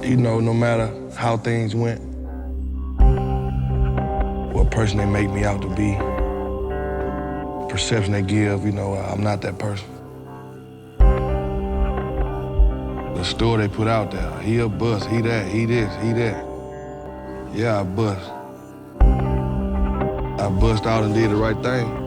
You know, no matter how things went, what person they make me out to be, perception they give, you know, I'm not that person. The story they put out there, he a bust, he that, he this, he that. Yeah, I bust. I bust out and did the right thing.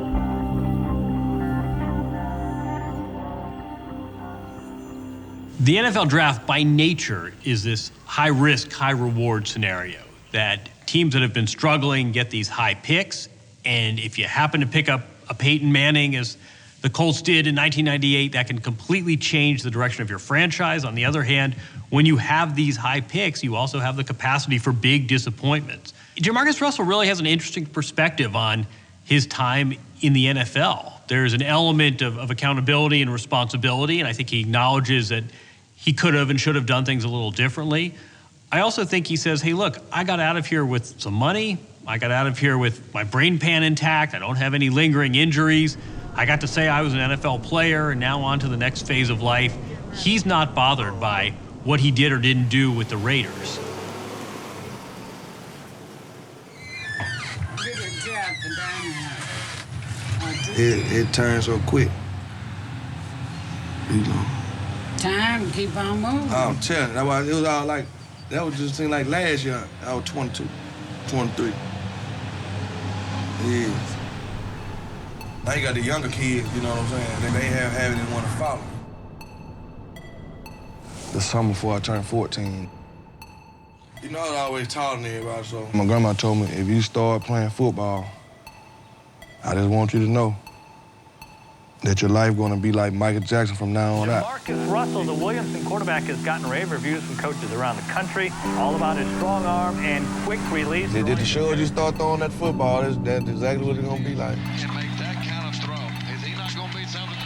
The NFL draft by nature is this high risk, high reward scenario that teams that have been struggling get these high picks. And if you happen to pick up a Peyton Manning, as the Colts did in 1998, that can completely change the direction of your franchise. On the other hand, when you have these high picks, you also have the capacity for big disappointments. JaMarcus Russell really has an interesting perspective on his time in the NFL. There's an element of accountability and responsibility, and I think he acknowledges that he could have and should have done things a little differently. I also think he says, hey, look, I got out of here with some money. I got out of here with my brain pan intact. I don't have any lingering injuries. I got to say I was an NFL player, and now on to the next phase of life. He's not bothered by what he did or didn't do with the Raiders. It turned so quick. You know. Time, keep on moving. I'm telling you, that's why it was all like, that was just seemed like last year, I was 22, 23. Yeah. Now you got the younger kids, you know what I'm saying? They have anyone to follow. The summer before I turned 14. You know, I was always taller than everybody, so my grandma told me, if you start playing football, I just want you to know that your life gonna be like Michael Jackson from now on out. JaMarcus Russell, the Williamson quarterback, has gotten rave reviews from coaches around the country, all about his strong arm and quick release. Did the show you start throwing that football, that's exactly what it's gonna be like. Can make that kind of throw. Is he not gonna be something?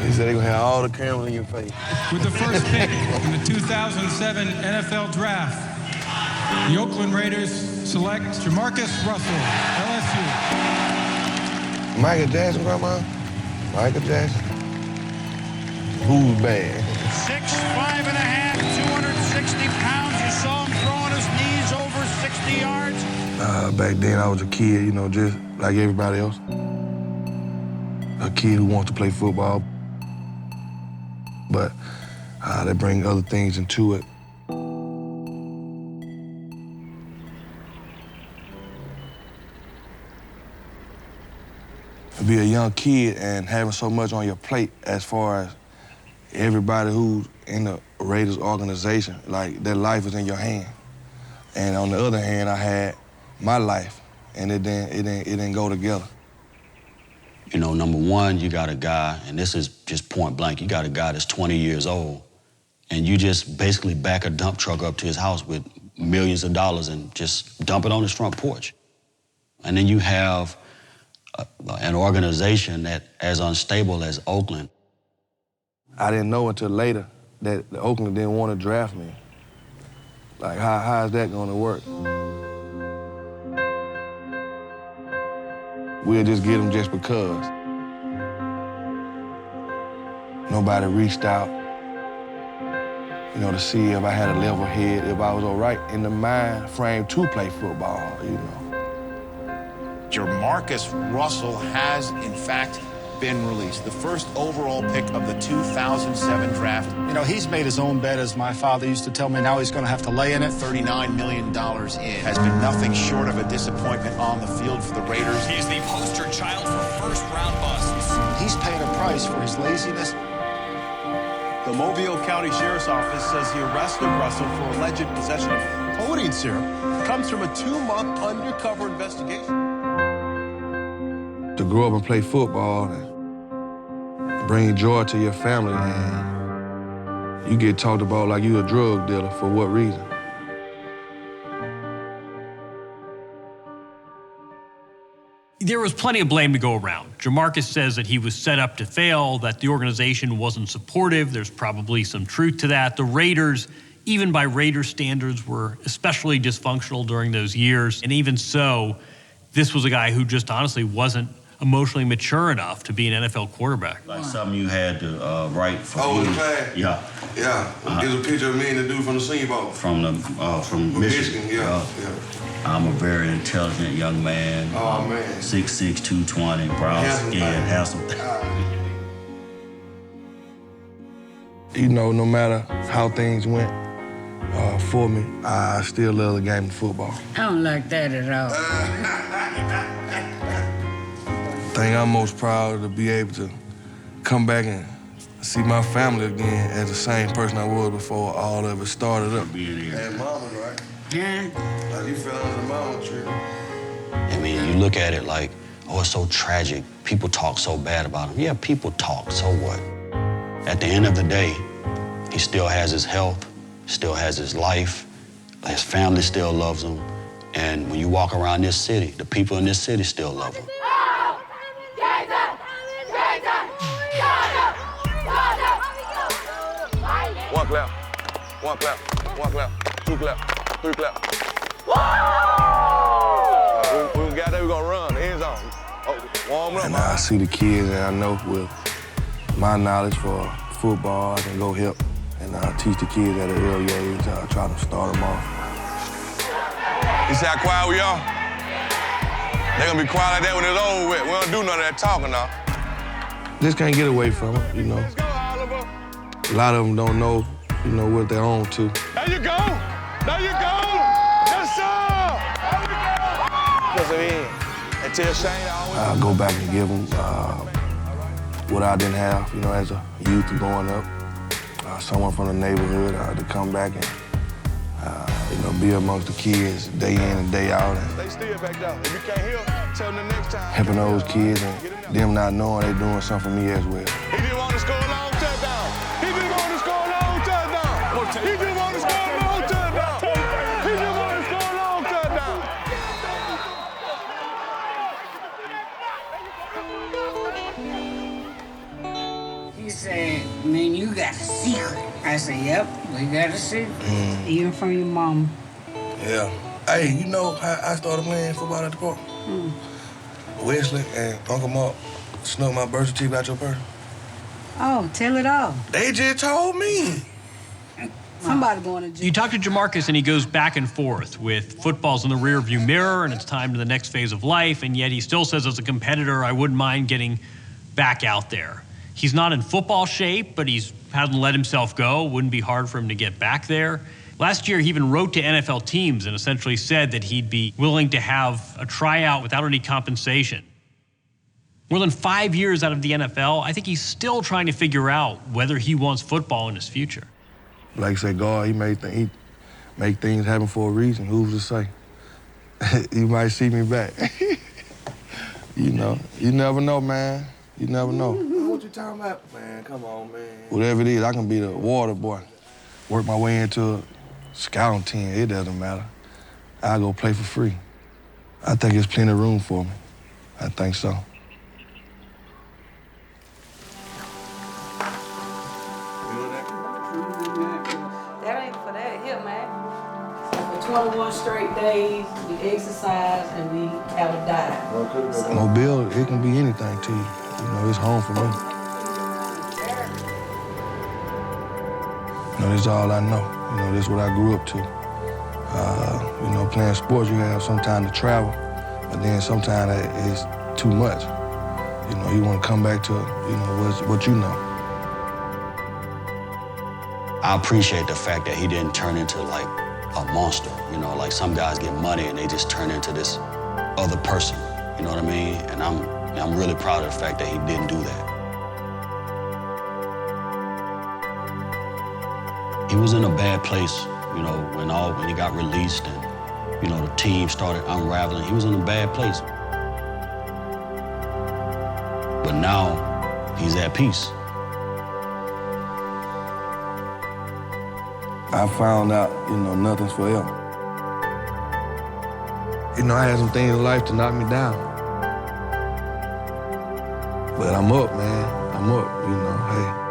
He said they're gonna have all the cameras in your face. With the first pick in the 2007 NFL Draft, the Oakland Raiders select JaMarcus Russell, LSU. Michael Jackson, Grandma? Michael Jackson? Who's bad? 6'5½", 260 pounds. You saw him throwing his knees over 60 yards. Back then, I was a kid, you know, just like everybody else. A kid who wants to play football. But they bring other things into it. To be a young kid and having so much on your plate as far as everybody who's in the Raiders organization, like their life is in your hand. And on the other hand, I had my life, and it didn't go together. You know, number one, you got a guy, and this is just point blank, you got a guy that's 20 years old, and you just basically back a dump truck up to his house with millions of dollars and just dump it on his front porch. And then you have an organization that as unstable as Oakland. I didn't know until later that the Oakland didn't want to draft me. Like, how is that going to work? We'll just get them just because. Nobody reached out, you know, to see if I had a level head, if I was all right in the mind frame to play football, you know. JaMarcus Russell has, in fact, been released. The first overall pick of the 2007 draft. You know, he's made his own bed, as my father used to tell me. Now he's going to have to lay in it. $39 million in. Has been nothing short of a disappointment on the field for the Raiders. He's the poster child for first-round busts. He's paying a price for his laziness. The Mobile County Sheriff's Office says he arrested Russell for alleged possession of codeine syrup. It comes from a 2-month undercover investigation. To grow up and play football and bring joy to your family, and you get talked about like you a drug dealer. For what reason? There was plenty of blame to go around. JaMarcus says that he was set up to fail, that the organization wasn't supportive. There's probably some truth to that. The Raiders, even by Raiders standards, were especially dysfunctional during those years. And even so, this was a guy who just honestly wasn't emotionally mature enough to be an NFL quarterback. Like something you had to write for Oh, you. the class? Yeah. Yeah. Here's a picture of me and the dude from the Senior Bowl. From Michigan. Yeah. I'm a very intelligent young man. Oh, man. 6'6", 220, brown skin, handsome. You know, no matter how things went for me, I still love the game of football. I don't like that at all. I think I'm most proud to be able to come back and see my family again as the same person I was before all of it started up. Being here. And mama, right? Yeah. Like you fell under the mama tree. I mean, you look at it like, oh, it's so tragic. People talk so bad about him. Yeah, people talk, so what? At the end of the day, he still has his health, still has his life, his family still loves him, and when you walk around this city, the people in this city still love him. One clap, one clap, one clap, two clap, three clap. We got that, we're gonna run, the end zone. Oh, warm up. And I see the kids that I know with my knowledge for football, I can go help and teach the kids at an early age, try to start them off. You see how quiet we are? They're gonna be quiet like that when it's over with. We don't do none of that talking now. Just can't get away from it, you know. Let's go, Oliver. A lot of them don't know, you know, what they're on to. There you go. There you go. Yes, sir. There we go. And tell Shane always. I go back and give them what I didn't have, you know, as a youth growing up. Someone from the neighborhood to come back and, you know, be amongst the kids day in and day out. And Stay still back there. If you can't hear, tell them the next time. helping those kids and them not knowing they're doing something for me as well. He just want to score a long touchdown. He just want to score a long touchdown. He just want to score a long touchdown. He just want to score a long touchdown. He said, man, you got a secret. I said, yep, we got a secret. Even from your mama. Yeah. Hey, you know how I started playing football at the park? Wesley and Uncle Mark snuck my birth certificate out your purse. Oh, tell it all. They just told me. Somebody going to jail. You talk to JaMarcus and he goes back and forth with football's in the rearview mirror and it's time to the next phase of life, and yet he still says as a competitor, I wouldn't mind getting back out there. He's not in football shape, but he hasn't let himself go. Wouldn't be hard for him to get back there. Last year, he even wrote to NFL teams and essentially said that he'd be willing to have a tryout without any compensation. More than 5 years out of the NFL, I think he's still trying to figure out whether he wants football in his future. Like I said, God, he make things happen for a reason. Who's to say? You might see me back. You know, you never know, man. You never know. What you talking about? Man, come on, man. Whatever it is, I can be the water boy. Work my way into a scouting team, it doesn't matter. I'll go play for free. I think there's plenty of room for me. I think so. That ain't for that here, man. For 21 straight days, we exercise and we have a diet. Mobile, it can be anything to you. You know, it's home for me. You know, this is all I know. You know, this is what I grew up to. You know, playing sports, you have some time to travel, but then sometimes it's too much. You know, you want to come back to, you know, what you know. I appreciate the fact that he didn't turn into like a monster. You know, like some guys get money and they just turn into this other person. You know what I mean? And I'm really proud of the fact that he didn't do that. He was in a bad place, you know, when he got released and, you know, the team started unraveling. He was in a bad place. But now he's at peace. I found out, you know, nothing's forever. You know, I had some things in life to knock me down. But I'm up, man. I'm up, you know, hey.